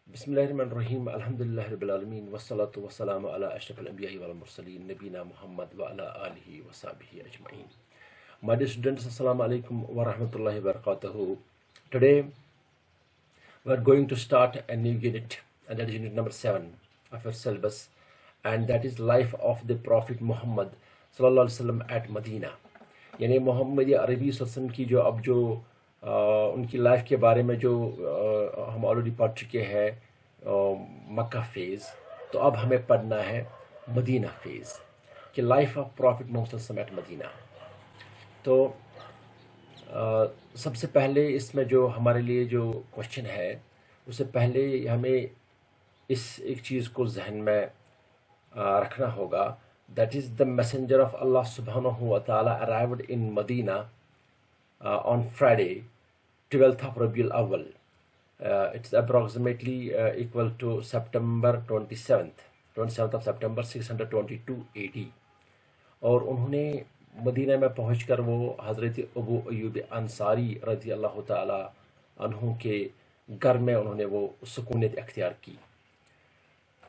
بسم الله الرحمن الرحيم الحمد لله رب العالمين والصلاة والسلام على أشرف الأنبياء والمرسلين نبينا محمد وعلى آله وصحبه أجمعين. My dear students, Assalamu alaikum wa rahmatullahi wa barakatuhu. Today we are going to start a new unit, and that is unit number 7 of our syllabus, and that is life of the Prophet Muhammad sallallahu alaihi wasallam at Medina. یعنی محمد عربی صلی اللہ علیہ وسلم کی جو اب جو ان کی لائف کے بارے میں جو ہم آلریڈی پڑھ چکے ہیں مکہ فیز، تو اب ہمیں پڑھنا ہے مدینہ فیز کہ لائف آف پروفٹ محمد صلی اللہ علیہ وسلم ایٹ مدینہ. تو سب سے پہلے اس میں جو ہمارے لیے جو کوشچن ہے، اس سے پہلے ہمیں اس ایک چیز کو ذہن میں رکھنا ہوگا. That is, the messenger of Allah subhanahu wa ta'ala arrived in Medina on Friday, 12th of Rabiul Awwal. It's approximately equal to September 27th of September 622 AD. اور انہوں نے مدینہ میں پہنچ کر وہ حضرت ابو ایوب انصاری رضی اللہ تعالی عنہ کے گھر میں انہوں نے وہ سکونیت اختیار کی.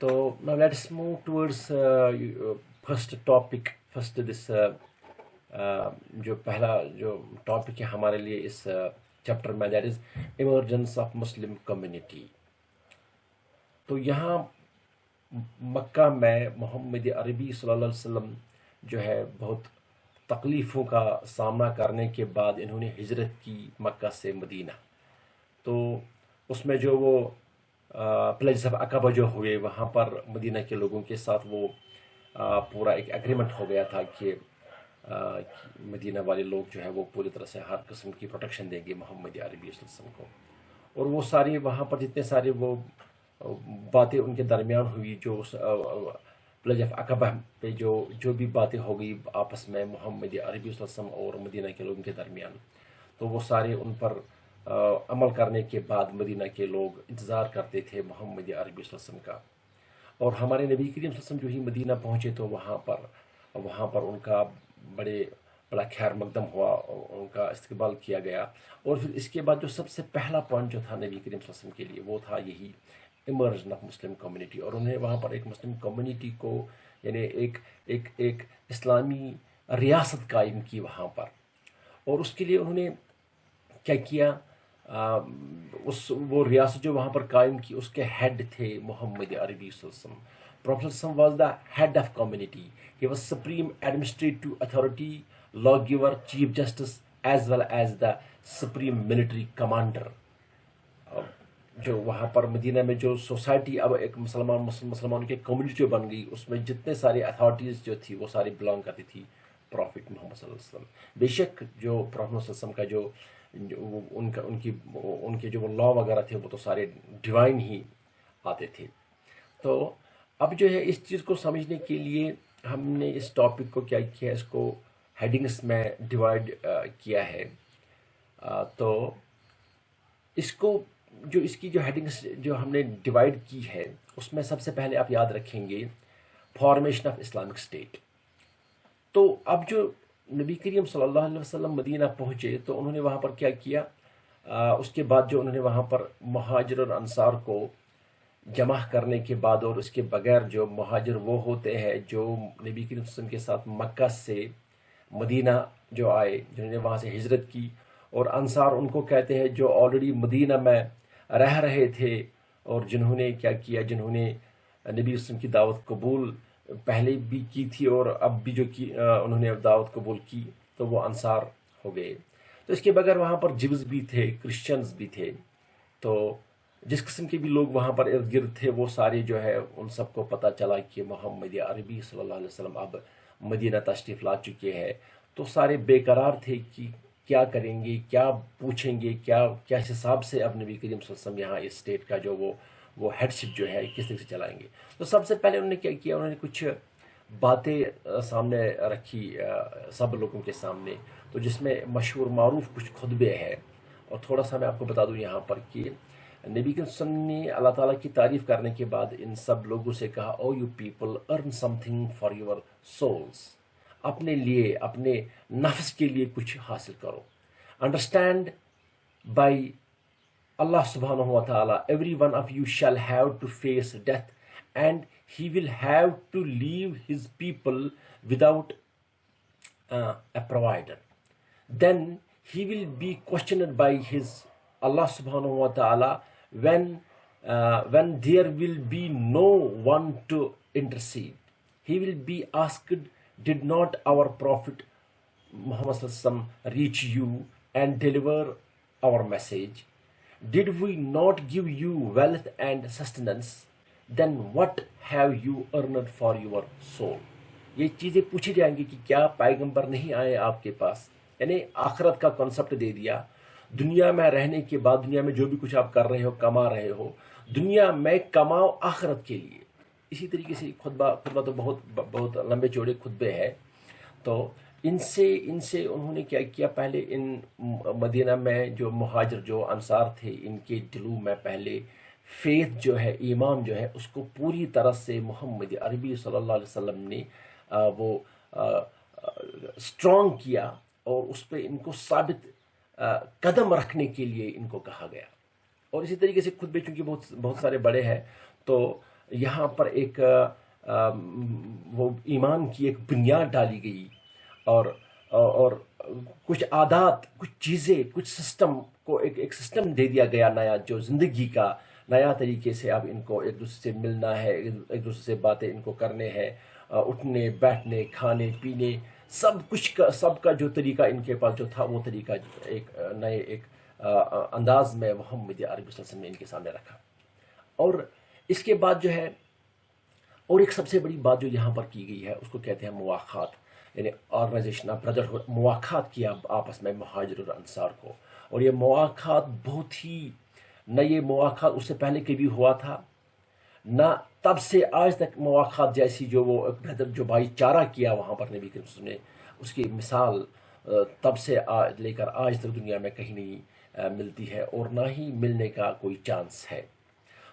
تو now let's move towards first topic. جو پہلا جو ٹاپک ہے ہمارے لیے اس چیپٹر میں، that is emergence of Muslim community. تو یہاں مکہ میں محمد عربی صلی اللہ علیہ وسلم جو ہے بہت تکلیفوں کا سامنا کرنے کے بعد انہوں نے ہجرت کی مکہ سے مدینہ. تو اس میں جو وہ پلیجز آف عقبہ جو ہوئے، وہاں پر مدینہ کے لوگوں کے ساتھ وہ پورا ایک ایگریمنٹ ہو گیا تھا کہ مدینہ والے لوگ جو ہے وہ پوری طرح سے ہر قسم کی پروٹیکشن دیں گے محمد عربی صلی اللہ علیہ وسلم کو. اور وہ ساری وہاں پر جتنے سارے وہ باتیں ان کے درمیان ہوئی، جو پلیج آف عقبہ پہ جو بھی باتیں ہو گئی آپس میں محمد عربی صلی اللہ علیہ وسلم اور مدینہ کے لوگوں کے درمیان، تو وہ سارے ان پر عمل کرنے کے بعد مدینہ کے لوگ انتظار کرتے تھے محمد عربی صلی اللہ علیہ وسلم کا. اور ہمارے نبی کریم صلی اللہ علیہ وسلم جو ہی مدینہ پہنچے تو وہاں پر ان کا بڑا خیر مقدم ہوا، ان کا استقبال کیا گیا. اور پھر اس کے بعد جو سب سے پہلا پوائنٹ جو تھا نبی کریم صلی اللہ علیہ وسلم کے لیے، وہ تھا یہی ایمرجن آف مسلم کمیونٹی. اور انہوں نے وہاں پر ایک مسلم کمیونٹی کو، یعنی ایک اسلامی ریاست قائم کی وہاں پر. اور اس کے لیے انہوں نے کیا کیا، وہ ریاست جو وہاں پر قائم کی، اس کے ہیڈ تھے محمد عربی صلی اللہ علیہ وسلم. Prophet صلی اللہ علیہ وسلم was the head of community. He was supreme administrative authority, lawgiver, chief justice, as well as the supreme military commander. جو وہاں پر مدینہ میں جو سوسائٹی اب ایک مسلمانوں کی کمیونٹی جو بن گئی، اس میں جتنے سارے اتھارٹیز جو تھی وہ ساری بلانگ کرتی تھی پروفٹ محمد صلی اللہ علیہ وسلم. بے شک جو پروفٹ محمد صلی اللہ علیہ وسلم کا جو ان کے جو لا وغیرہ تھے وہ تو سارے ڈیوائن ہی آتے تھے. تو اب جو ہے اس چیز کو سمجھنے کے لیے ہم نے اس ٹاپک کو کیا کیا، اس کو ہیڈنگس میں ڈیوائڈ کیا ہے. تو اس کی جو ہیڈنگس جو ہم نے ڈیوائڈ کی ہے، اس میں سب سے پہلے آپ یاد رکھیں گے فارمیشن آف اسلامک اسٹیٹ. تو اب جو نبی کریم صلی اللہ علیہ وسلم مدینہ پہنچے تو انہوں نے وہاں پر کیا کیا، اس کے بعد جو انہوں نے وہاں پر مہاجر اور انصار کو جمع کرنے کے بعد، اور اس کے بغیر جو مہاجر وہ ہوتے ہیں جو نبی کریم صلی اللہ علیہ وسلم کے ساتھ مکہ سے مدینہ جو آئے، جنہوں نے وہاں سے ہجرت کی، اور انصار ان کو کہتے ہیں جو آلریڈی مدینہ میں رہ رہے تھے اور جنہوں نے کیا کیا، جنہوں نے نبی صلی اللہ علیہ وسلم کی دعوت قبول پہلے بھی کی تھی اور اب بھی جو کی انہوں نے دعوت قبول کی، تو وہ انصار ہو گئے. تو اس کے بغیر وہاں پر جیوز بھی تھے، کرسچنز بھی تھے. تو جس قسم کے بھی لوگ وہاں پر ارد گرد تھے، وہ سارے جو ہے ان سب کو پتہ چلا کہ محمد عربی صلی اللہ علیہ وسلم اب مدینہ تشریف لا چکے ہیں. تو سارے بے قرار تھے کہ کیا کریں گے، کیا پوچھیں گے، کیا حساب سے اب نبی کریم صلی اللہ علیہ وسلم یہاں اس اسٹیٹ کا جو وہ ہیڈ شپ جو ہے کس طرح سے چلائیں گے. تو سب سے پہلے انہوں نے کیا کیا، انہوں نے کچھ باتیں سامنے رکھی سب لوگوں کے سامنے، تو جس میں مشہور معروف کچھ خطبے ہیں. اور تھوڑا سا میں آپ کو بتا دوں یہاں پر کہ نبی کے وسلم نے اللہ تعالیٰ کی تعریف کرنے کے بعد ان سب لوگوں سے کہا، O you people earn something for your souls. اپنے لیے، اپنے نفس کے لیے کچھ حاصل کرو. Understand by Allah subhanahu wa ta'ala, every one of you shall have to face death, and he will have to leave his people without a provider. Then he will be questioned by his Allah subhanahu wa ta'ala when there will be no one to intercede. He will be asked, did not our Prophet Muhammad sallallahu alaihi wasallam reach you and deliver our message? Did we not give you wealth and sustenance? Then what have you earned for your soul? یہ چیزیں پوچھی جائیں گی کہ کیا پیغمبر نہیں آئے آپ کے پاس؟ یعنی آخرت کا کانسیپٹ دے دیا. دنیا میں رہنے کے بعد دنیا میں جو بھی کچھ آپ کر رہے ہو، کما رہے ہو، دنیا میں کماؤ آخرت کے لیے. اسی طریقے سے خطبہ تو بہت لمبے چوڑے خطبے ہیں. تو ان سے انہوں نے کیا کیا، پہلے ان مدینہ میں جو مہاجر جو انصار تھے، ان کے دلوں میں پہلے فیتھ جو ہے، ایمان جو ہے، اس کو پوری طرح سے محمد عربی صلی اللہ علیہ وسلم نے وہ اسٹرانگ کیا، اور اس پہ ان کو ثابت قدم رکھنے کے لیے ان کو کہا گیا. اور اسی طریقے سے خطبے چونکہ بہت سارے بڑے ہیں، تو یہاں پر ایک وہ ایمان کی ایک بنیاد ڈالی گئی، اور کچھ عادات، کچھ چیزیں، کچھ سسٹم کو ایک سسٹم دے دیا گیا نیا، جو زندگی کا نیا طریقے سے اب ان کو ایک دوسرے سے ملنا ہے، ایک دوسرے سے باتیں ان کو کرنے ہیں، اٹھنے بیٹھنے کھانے پینے سب کا جو طریقہ ان کے پاس جو تھا، وہ طریقہ ایک نئے انداز میں محمد عربی صلی اللہ علیہ وسلم نے ان کے سامنے رکھا. اور اس کے بعد جو ہے، اور ایک سب سے بڑی بات جو یہاں پر کی گئی ہے، اس کو کہتے ہیں مواخات، یعنی آرگنائزیشن آف بردرہڈ. مواخات کیا آپس میں مہاجر اور انصار کو. اور یہ مواخات بہت ہی نئے مواخات اس سے پہلے کبھی ہوا تھا نہ، تب سے آج تک مواخات جیسی جو وہ بردر جو بھائی چارہ کیا وہاں پر نبی کریم صلی اللہ علیہ وسلم نے، اس کی مثال تب سے لے کر آج تک دنیا میں کہیں نہیں ملتی ہے، اور نہ ہی ملنے کا کوئی چانس ہے.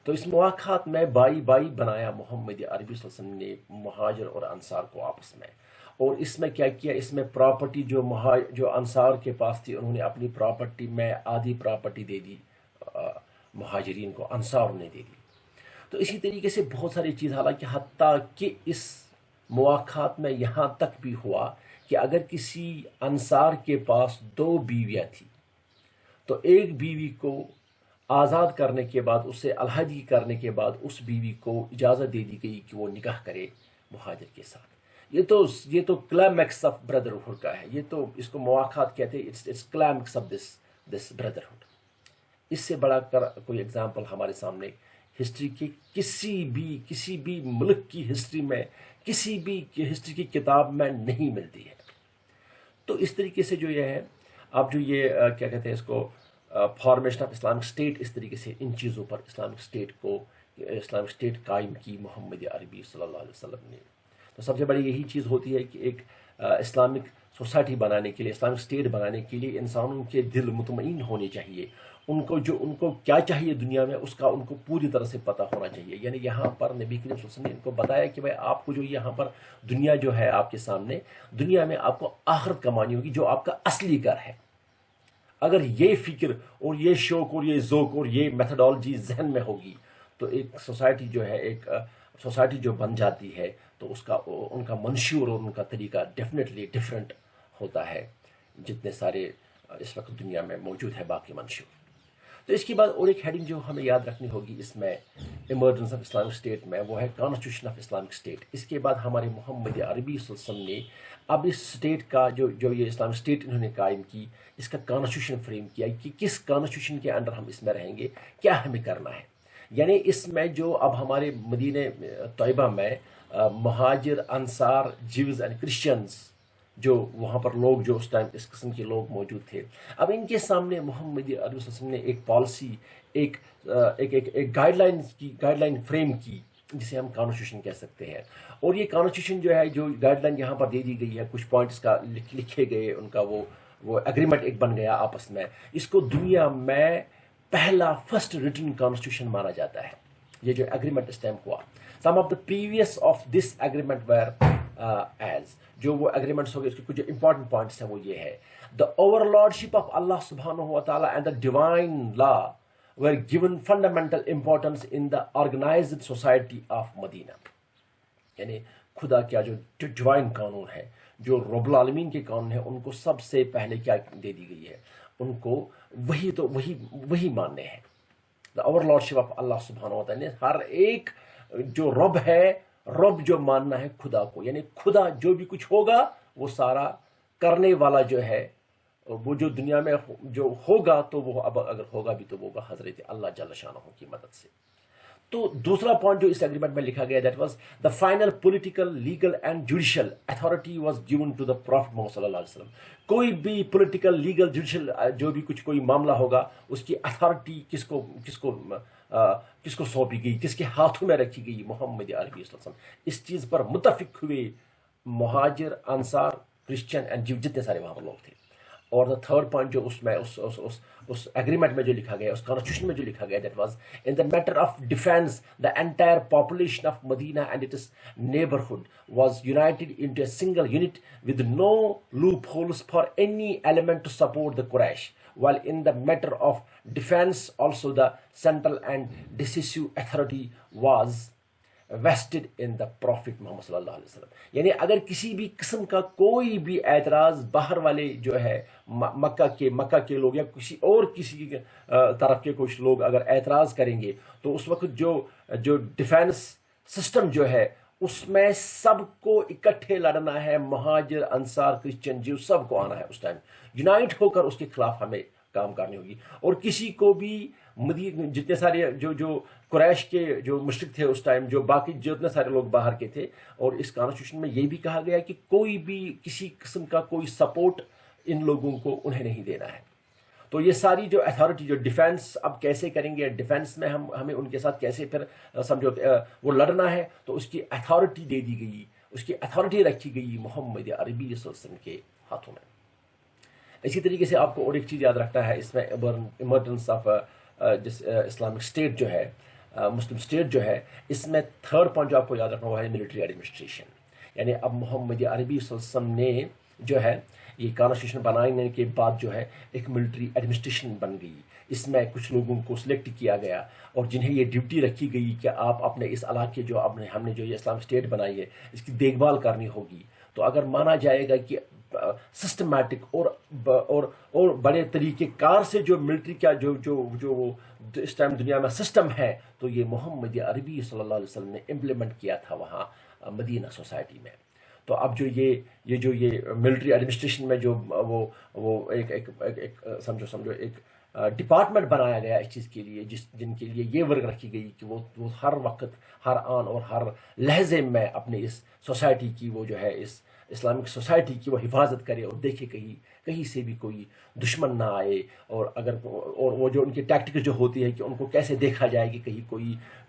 تو اس مواخات میں بائی بنایا محمد عربی صلی اللہ علیہ وسلم نے مہاجر اور انصار کو آپس میں. اور اس میں کیا کیا، اس میں پراپرٹی جو انصار کے پاس تھی، انہوں نے اپنی پراپرٹی میں آدھی پراپرٹی دے دی مہاجرین کو، انصار نے دے دی. تو اسی طریقے سے بہت ساری چیز، حالانکہ حتیٰ کہ اس مواخات میں یہاں تک بھی ہوا کہ اگر کسی انصار کے پاس 2 بیویاں تھیں، تو ایک بیوی کو آزاد کرنے کے بعد، اس سے علیحدگی کرنے کے بعد، اس بیوی کو اجازت دے دی گئی کہ وہ نکاح کرے مہاجر کے ساتھ. یہ تو کلائمیکس آف بردرہڈ کا ہے. یہ تو اس کو مواخات کہتے ہیں. It's climax of this brotherhood. اس سے بڑا کر کوئی اگزامپل ہمارے سامنے ہسٹری کی کسی بھی ملک کی ہسٹری میں، کسی بھی ہسٹری کی کتاب میں نہیں ملتی ہے. تو اس طریقے سے جو یہ ہے، اب جو یہ کیا کہتے ہیں اس کو، فارمیشن آف اسلامک اسٹیٹ، اس طریقے سے ان چیزوں پر اسلامک اسٹیٹ قائم کی محمد عربی صلی اللہ علیہ وسلم نے. تو سب سے بڑی یہی چیز ہوتی ہے کہ ایک اسلامک سوسائٹی بنانے کے لیے، اسلامک اسٹیٹ بنانے کے لیے انسانوں کے دل مطمئن ہونے چاہیے. ان کو کیا چاہیے دنیا میں، اس کا ان کو پوری طرح سے پتہ ہونا چاہیے. یعنی یہاں پر نبی کریم صلی اللہ علیہ وسلم نے ان کو بتایا کہ بھائی آپ کو جو یہاں پر دنیا جو ہے آپ کے سامنے، دنیا میں آپ کو آخرت کمانی ہوگی جو آپ کا اصلی گھر ہے. اگر یہ فکر اور یہ شوق اور یہ ذوق اور یہ میتھڈالوجی ذہن میں ہوگی، تو ایک سوسائٹی جو ہے، ایک سوسائٹی جو بن جاتی ہے، تو ان کا منشور اور ان کا طریقہ ڈیفینیٹلی ڈفرینٹ ہوتا ہے جتنے سارے اس وقت دنیا میں موجود ہے باقی منشور. تو اس کے بعد اور ایک ہیڈنگ جو ہمیں یاد رکھنی ہوگی اس میں ایمرجنس آف اسلامک اسٹیٹ میں، وہ ہے کانسٹیٹیوشن آف اسلامک اسٹیٹ. اس کے بعد ہمارے محمد عربی صلی اللہ علیہ وسلم نے اب اس اسٹیٹ کا جو یہ اسلامک اسٹیٹ انہوں نے قائم کی، اس کا کانسٹیٹیوشن فریم کیا کہ کس کانسٹیٹیوشن کے انڈر ہم اس میں رہیں گے، کیا ہمیں کرنا ہے. یعنی اس میں جو اب ہمارے مدینہ طیبہ میں مہاجر، انصار، جیوز اینڈ کرسچنز، جو وہاں پر لوگ جو اس ٹائم اس قسم کے لوگ موجود تھے، اب ان کے سامنے محمد عربی صلی اللہ علیہ وسلم نے ایک پالیسی، ایک گائیڈ لائن فریم کی، جسے ہم کانسٹیٹیوشن کہہ سکتے ہیں. اور یہ کانسٹیٹیوشن جو ہے، جو گائیڈ لائن یہاں پر دے دی گئی ہے، کچھ پوائنٹس کا لکھے گئے، ان کا وہ ایگریمنٹ ایک بن گیا آپس میں. اس کو دنیا میں پہلا فرسٹ ریٹن کانسٹیٹیوشن مانا جاتا ہے، یہ جو ایگریمنٹ اسٹیمپ ہوا. Some of the provisions of this agreement were as, جو وہ ایگریمنٹس ہو گئے، اس کے کچھ جو امپورٹنٹ پوائنٹس ہیں وہ یہ ہے: دا اوور لارڈشپ آف اللہ سبحانہ و تعالیٰ and the divine law were given fundamental importance in the organized society of Medina. یعنی خدا کیا جو ڈیوائن قانون ہے، جو رب العالمین کے قانون ہے، ان کو سب سے پہلے کیا دے دی گئی ہے؟ ان کو وہی ماننے ہیں. دا اوور لارڈشپ آف اللہ سبحانہ و تعالیٰ نے ہر ایک جو رب ہے، رب جو ماننا ہے خدا کو، یعنی خدا جو بھی کچھ ہوگا وہ سارا کرنے والا جو ہے، وہ جو دنیا میں جو ہوگا تو وہ اب اگر ہوگا بھی تو وہ ہوگا حضرت اللہ جل شانہ کی مدد سے. تو دوسرا پوائنٹ جو اس ایگریمنٹ میں لکھا گیا، that was the final political, legal and judicial authority was given to the prophet Muhammad صلی اللہ علیہ وسلم. کوئی بھی پولیٹیکل، لیگل، جوڈیشل جو بھی کچھ کوئی معاملہ ہوگا، اس کی اتھارٹی کس کو سونپی گئی، کس کے ہاتھوں میں رکھی گئی؟ محمد عربی صلی اللہ علیہ وسلم. اس چیز پر متفق ہوئے مہاجر، انصار، کرسچن اینڈ جتنے سارے وہاں پر لوگ تھے. اور دا تھرڈ پوائنٹ جو اس میں اس ایگریمنٹ میں جو لکھا گیا، اس کانسٹیٹیوشن میں جو لکھا گیا، that was in the matter of defence the entire population of Medina and its neighbourhood was united into a single unit with no loopholes for any element to support the Quraysh. while in the matter of defense also the central and decisive authority was vested in the Prophet محمد صلی اللہ علیہ وسلم. یعنی اگر کسی بھی قسم کا کوئی بھی اعتراض باہر والے جو ہے مکہ کے لوگ یا کسی طرف کے کچھ لوگ اگر اعتراض کریں گے، تو اس وقت جو ڈیفینس سسٹم جو ہے اس میں سب کو اکٹھے لڑنا ہے. مہاجر، انصار، کرسچن، جیو سب کو آنا ہے. اس ٹائم یونائٹ ہو کر اس کے خلاف ہمیں کام کرنی ہوگی. اور کسی کو بھی جتنے سارے جو قریش کے جو مشرک تھے اس ٹائم، جو باقی جتنے سارے لوگ باہر کے تھے، اور اس کانسٹیٹیوشن میں یہ بھی کہا گیا کہ کوئی بھی کسی قسم کا کوئی سپورٹ ان لوگوں کو انہیں نہیں دینا ہے. تو یہ ساری جو اتھارٹی، جو ڈیفینس اب کیسے کریں گے، ڈیفینس میں ہمیں ان کے ساتھ کیسے پھر سمجھو وہ لڑنا ہے، تو اس کی اتھارٹی دے دی گئی، اس کی اتھارٹی رکھی گئی محمد عربی صلی اللہ علیہ وسلم کے ہاتھوں میں. اسی طریقے سے آپ کو اور ایک چیز یاد رکھنا ہے اس میں، ایمرجنس آف جس اسلامک اسٹیٹ جو ہے، مسلم اسٹیٹ جو ہے، اس میں تھرڈ پوائنٹ جو آپ کو یاد رکھنا ہوا ہے ملٹری ایڈمنسٹریشن. یعنی اب محمد عربی صلی اللہ علیہ وسلم نے جو ہے یہ کانسٹیٹیوشن بنانے کے بعد جو ہے ایک ملٹری ایڈمنسٹریشن بن گئی. اس میں کچھ لوگوں کو سلیکٹ کیا گیا اور جنہیں یہ ڈیوٹی رکھی گئی کہ آپ اپنے اس علاقے جو ہم نے جو یہ اسلامک اسٹیٹ بنائی ہے اس کی دیکھ بھال کرنی ہوگی. تو اگر مانا جائے گا کہ سسٹمیٹک اور بڑے طریقے کار سے جو ملٹری کا جو اس ٹائم دنیا میں سسٹم ہے، تو یہ محمد عربی صلی اللہ علیہ وسلم نے امپلیمنٹ کیا تھا وہاں مدینہ سوسائٹی میں. تو اب جو یہ ملٹری ایڈمنسٹریشن میں جو وہ ایک سمجھو ایک ڈپارٹمنٹ بنایا گیا اس چیز کے لیے، جن کے لیے یہ ورک رکھی گئی کہ وہ ہر وقت، ہر آن اور ہر لہجے میں اپنے اس سوسائٹی کی، وہ جو ہے اس اسلامک سوسائٹی کی وہ حفاظت کرے اور دیکھے کہیں سے بھی کوئی دشمن نہ آئے. اور وہ جو ان کی ٹیکٹک جو ہوتی ہے کہ ان کو کیسے دیکھا جائے کہ کہیں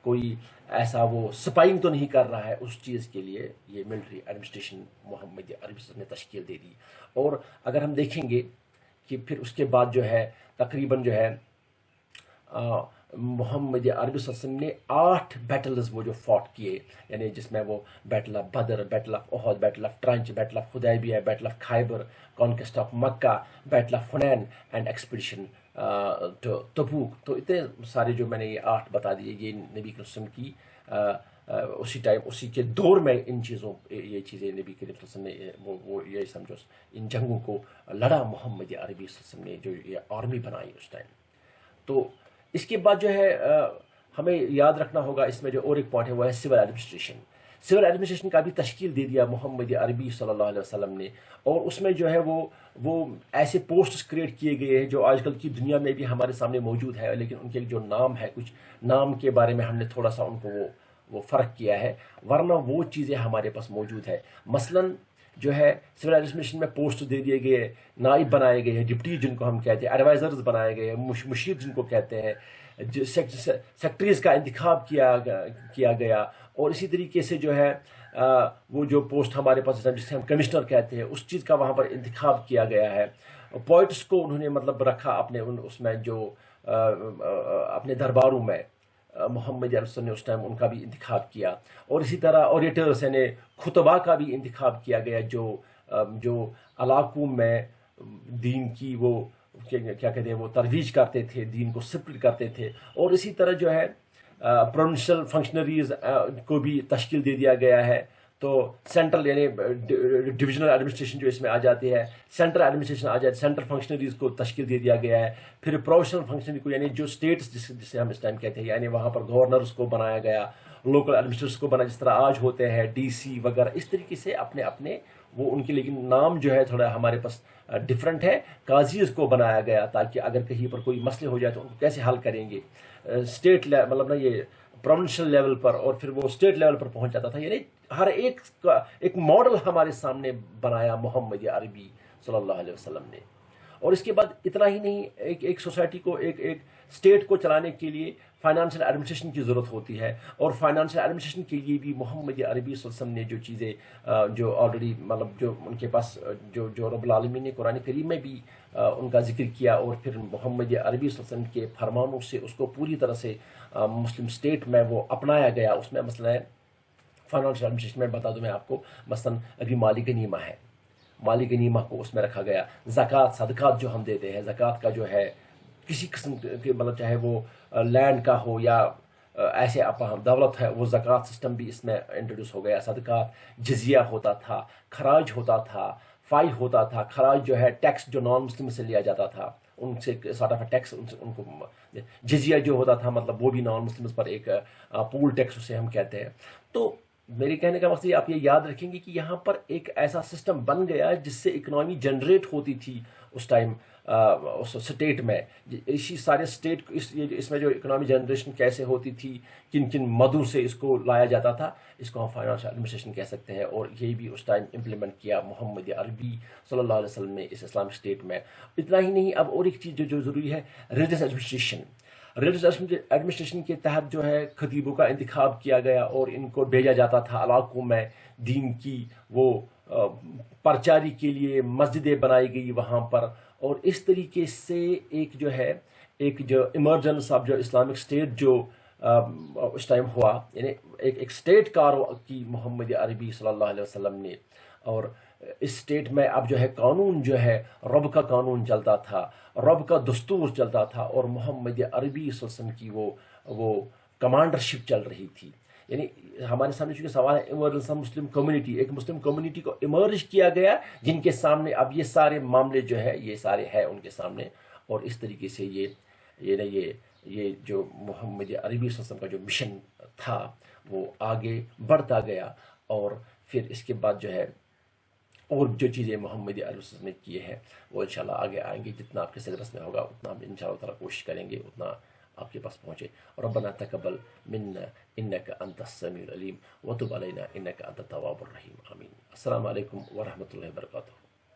کوئی ایسا وہ سپائنگ تو نہیں کر رہا ہے، اس چیز کے لیے یہ ملٹری ایڈمنسٹریشن محمد عربی نے تشکیل دے دی. اور اگر ہم دیکھیں گے کہ پھر اس کے بعد جو ہے تقریباً جو ہے محمد عربی صلی اللہ علیہ وسلم نے 8 بیٹلز وہ جو فاٹ کیے، یعنی جس میں وہ battle of Badr, battle of Uhud, battle of trench, battle of Hudaibiya, battle of Khaybar, conquest of Mecca, battle of Hunain and expedition to Tabuk. تو اتنے سارے جو میں نے یہ 8 بتا دیے، یہ نبی کریم صلی اللہ علیہ وسلم کی اسی ٹائم، اسی کے دور میں یہ چیزیں نبی کریم صلی اللہ علیہ وسلم نے وہ یہ سمجھو ان جنگوں کو لڑا محمد عربی صلی اللہ علیہ وسلم نے، جو یہ آرمی بنائی اس ٹائم. تو اس کے بعد جو ہے ہمیں یاد رکھنا ہوگا اس میں جو اور ایک پوائنٹ ہے وہ ہے سول ایڈمنسٹریشن. سول ایڈمنسٹریشن کا بھی تشکیل دے دیا محمد عربی صلی اللہ علیہ وسلم نے، اور اس میں جو ہے وہ ایسے پوسٹس کریٹ کیے گئے ہیں جو آج کل کی دنیا میں بھی ہمارے سامنے موجود ہے، لیکن ان کے جو نام ہے، کچھ نام کے بارے میں ہم نے تھوڑا سا ان کو وہ فرق کیا ہے، ورنہ وہ چیزیں ہمارے پاس موجود ہے. مثلاً جو ہے سول ایڈمنسٹریشن میں پوسٹ دے دیے گئے، نائب بنائے گئے ہیں، ڈپٹی جن کو ہم کہتے ہیں، ایڈوائزرز بنائے گئے ہیں، مشیر جن کو کہتے ہیں، سیکٹریز کا انتخاب کیا گیا. اور اسی طریقے سے جو ہے وہ جو پوسٹ ہمارے پاس جسے ہم کمشنر کہتے ہیں، اس چیز کا وہاں پر انتخاب کیا گیا ہے. پوائٹس کو انہوں نے مطلب رکھا اپنے اس میں جو اپنے درباروں میں، محمد عربی نے اس ٹائم ان کا بھی انتخاب کیا. اور اسی طرح اوریٹرس یعنی خطبہ کا بھی انتخاب کیا گیا، جو علاقوں میں دین کی کیا کہتے ہیں وہ ترویج کرتے تھے، دین کو سپریٹ کرتے تھے. اور اسی طرح جو ہے پروونشل فنکشنریز کو بھی تشکیل دے دیا گیا ہے. تو سینٹرل یعنی ڈویژنل ایڈمنسٹریشن جو اس میں آ جاتی ہے، سینٹرل ایڈمنسٹریشن آ جاتی ہے، سینٹرل فنکشنریز کو تشکیل دے دیا گیا ہے. پھر پروونشل فنکشنری کو یعنی جو اسٹیٹس جسے ہم اس ٹائم کہتے ہیں، یعنی وہاں پر گورنرز کو بنایا گیا، لوکل ایڈمنسٹریٹرس کو بنا، جس طرح آج ہوتے ہیں ڈی سی وغیرہ. اس طریقے سے اپنے اپنے وہ ان کے، لیکن نام جو ہے تھوڑا ہمارے پاس ڈفرینٹ ہے. قاضیز کو بنایا گیا تاکہ اگر کہیں پر کوئی مسئلے ہو جائے تو ان کو کیسے حل کریں گے. اسٹیٹ مطلب نا یہ پروونشل لیول پر اور پھر وہ اسٹیٹ لیول پر پہنچ جاتا تھا. یعنی ہر ایک کا ایک ماڈل ہمارے سامنے بنایا محمد عربی صلی اللہ علیہ وسلم نے. اور اس کے بعد اتنا ہی نہیں، ایک سوسائٹی کو، ایک اسٹیٹ کو چلانے کے لیے فائنانشیل ایڈمنسٹریشن کی ضرورت ہوتی ہے. اور فائنانشیل ایڈمنسٹریشن کے لیے بھی محمد عربی صلی اللہ علیہ وسلم نے جو چیزیں جو آلریڈی مطلب جو ان کے پاس جو رب العالمین نے قرآن کریم میں بھی ان کا ذکر کیا، اور پھر محمد عربی صلی اللہ علیہ وسلم کے فرمانوں سے اس کو پوری طرح سے مسلم اسٹیٹ میں وہ اپنایا گیا. اس میں مثلا فائنانشیل ایڈمنسٹریشن میں بتا دوں میں آپ کو، مثلا ابھی مالی غنیمہ ہے، مالی غنیمہ کو اس میں رکھا گیا. زکوٰۃ صدقات جو ہم دیتے ہیں، زکوٰۃ کا جو ہے کسی قسم کے مطلب چاہے وہ لینڈ کا ہو یا ایسے دولت ہے، وہ زکوٰۃ سسٹم بھی اس میں انٹروڈیوس ہو گیا. صدقات، جزیہ ہوتا تھا، خراج ہوتا تھا، فائی ہوتا تھا. خراج جو ہے ٹیکس جو نان مسلم سے لیا جاتا تھا، ان سے سارٹ آف ٹیکس ان کو. جزیہ جو ہوتا تھا مطلب وہ بھی نان مسلم پر ایک پول ٹیکس اسے ہم کہتے ہیں. تو میرے کہنے کا مقصد آپ یہ یاد رکھیں گے کہ یہاں پر ایک ایسا سسٹم بن گیا جس سے اکنامی جنریٹ ہوتی تھی اس ٹائم اس اسٹیٹ میں. اسی سارے اسٹیٹ اس میں جو اکنامی جنریشن کیسے ہوتی تھی، کن کن مدوں سے اس کو لایا جاتا تھا، اس کو ہم فائنانشیل ایڈمنسٹریشن کہہ سکتے ہیں. اور یہ بھی اس ٹائم امپلیمنٹ کیا محمد عربی صلی اللہ علیہ وسلم نے اس اسلامک اسٹیٹ میں. اتنا ہی نہیں، اب اور ایک چیز جو ضروری ہے، ریلیجس ایڈمنسٹریشن. ریلیجس ایڈمنسٹریشن کے تحت جو ہے خطیبوں کا انتخاب کیا گیا اور ان کو بھیجا جاتا تھا علاقوں میں دین کی وہ پرچاری کے لیے. مسجدیں بنائی گئی وہاں پر. اور اس طریقے سے ایک جو ہے ایک جو ایمرجنس آف جو اسلامک اسٹیٹ جو اس ٹائم ہوا، یعنی ایک اسٹیٹ کار کی محمد عربی صلی اللہ علیہ وسلم نے. اور اس اسٹیٹ میں اب جو ہے قانون جو ہے رب کا قانون چلتا تھا، رب کا دستور چلتا تھا، اور محمد عربی صلی اللہ علیہ وسلم کی وہ کمانڈرشپ چل رہی تھی. یعنی ہمارے سامنے چونکہ سوال ہے ایمرجنس مسلم کمیونٹی، ایک مسلم کمیونٹی کو ایمرج کیا گیا جن کے سامنے اب یہ سارے معاملے جو ہے یہ سارے ہیں ان کے سامنے. اور اس طریقے سے یہ جو محمد عربی صلی اللہ علیہ وسلم کا جو مشن تھا وہ آگے بڑھتا گیا. اور پھر اس کے بعد جو ہے اور جو چیزیں محمد عربی صلی اللہ علیہ وسلم نے کیے ہیں وہ انشاءاللہ آگے آئیں گے. جتنا آپ کے سلیبس میں ہوگا اتنا ہم انشاءاللہ تعالیٰ کوشش کریں گے اتنا آپ کے پاس پہنچے. ربنا تقبل منا انك انت السميع العليم وتب علينا انك انت التواب الرحيم. آمین. السلام علیکم ورحمۃ اللہ وبرکاتہ.